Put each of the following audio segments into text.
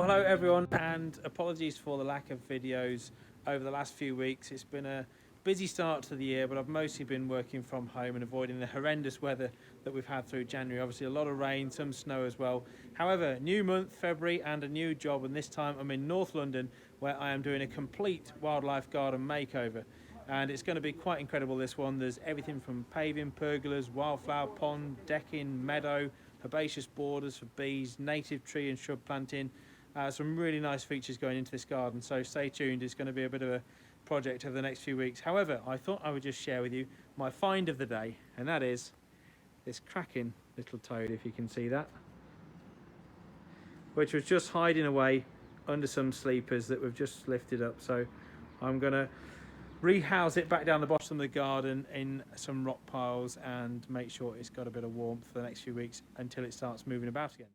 Well, hello everyone, and apologies for the lack of videos over the last few weeks. It's been a busy start to the year, but I've mostly been working from home and avoiding the horrendous weather that we've had through January. Obviously a lot of rain, some snow as well. However, new month, February, and a new job, and this time I'm in North London where I am doing a complete wildlife garden makeover. And it's going to be quite incredible, this one. There's everything from paving, pergolas, wildflower pond, decking, meadow, herbaceous borders for bees, native tree and shrub planting. Some really nice features going into this garden, so stay tuned. It's going to be a bit of a project over the next few weeks. However, I thought I would just share with you my find of the day, and that is this cracking little toad, if you can see that, which was just hiding away under some sleepers that we've just lifted up. So I'm going to rehouse it back down the bottom of the garden in some rock piles and make sure it's got a bit of warmth for the next few weeks until it starts moving about again.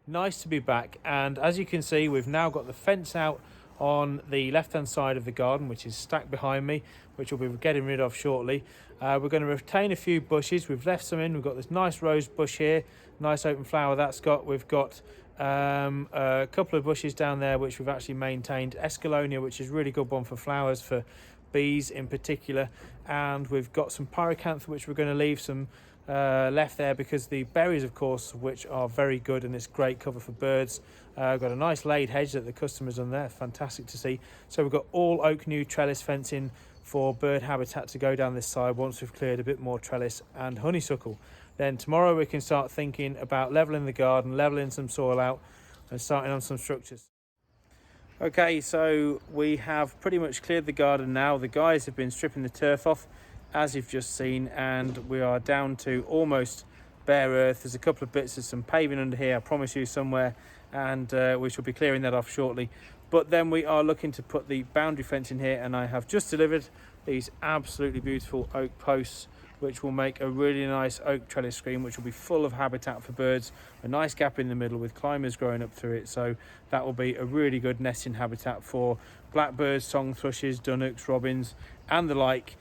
Nice to be back, and as you can see, we've now got the fence out on the left hand side of the garden, which is stacked behind me, which we'll be getting rid of shortly. We're going to retain a few bushes. We've left some in. We've got this nice rose bush here, nice open flower that's got. We've got a couple of bushes down there which we've actually maintained, escalonia, which is a really good one for flowers, for bees in particular, and we've got some pyracantha which we're going to leave some left there because the berries, of course, which are very good, and it's great cover for birds. Got a nice laid hedge that the customer's done there, fantastic to see. So we've got all oak new trellis fencing for bird habitat to go down this side once we've cleared a bit more trellis and honeysuckle. Then tomorrow we can start thinking about levelling the garden, levelling some soil out and starting on some structures. Okay, so we have pretty much cleared the garden now. The guys have been stripping the turf off, as you've just seen, and we are down to almost bare earth. There's a couple of bits of some paving under here, I promise you, somewhere, and we shall be clearing that off shortly. But then we are looking to put the boundary fence in here, and I have just delivered these absolutely beautiful oak posts, which will make a really nice oak trellis screen, which will be full of habitat for birds, a nice gap in the middle with climbers growing up through it. So that will be a really good nesting habitat for blackbirds, song thrushes, dunnocks, robins and the like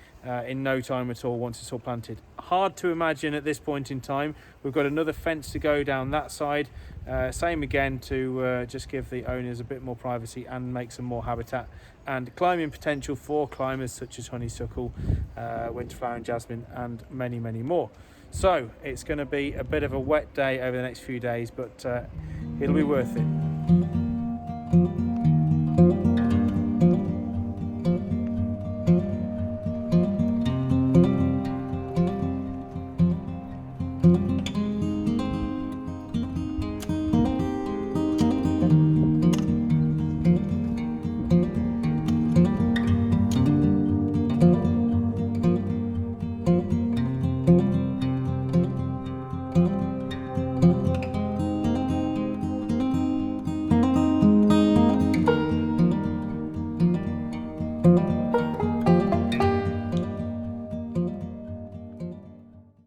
in no time at all once it's all planted. Hard to imagine at this point in time. We've got another fence to go down that side, same again, to just give the owners a bit more privacy and make some more habitat and climbing potential for climbers such as honeysuckle, winterflower and jasmine, and many more. So it's going to be a bit of a wet day over the next few days, but it'll be worth it.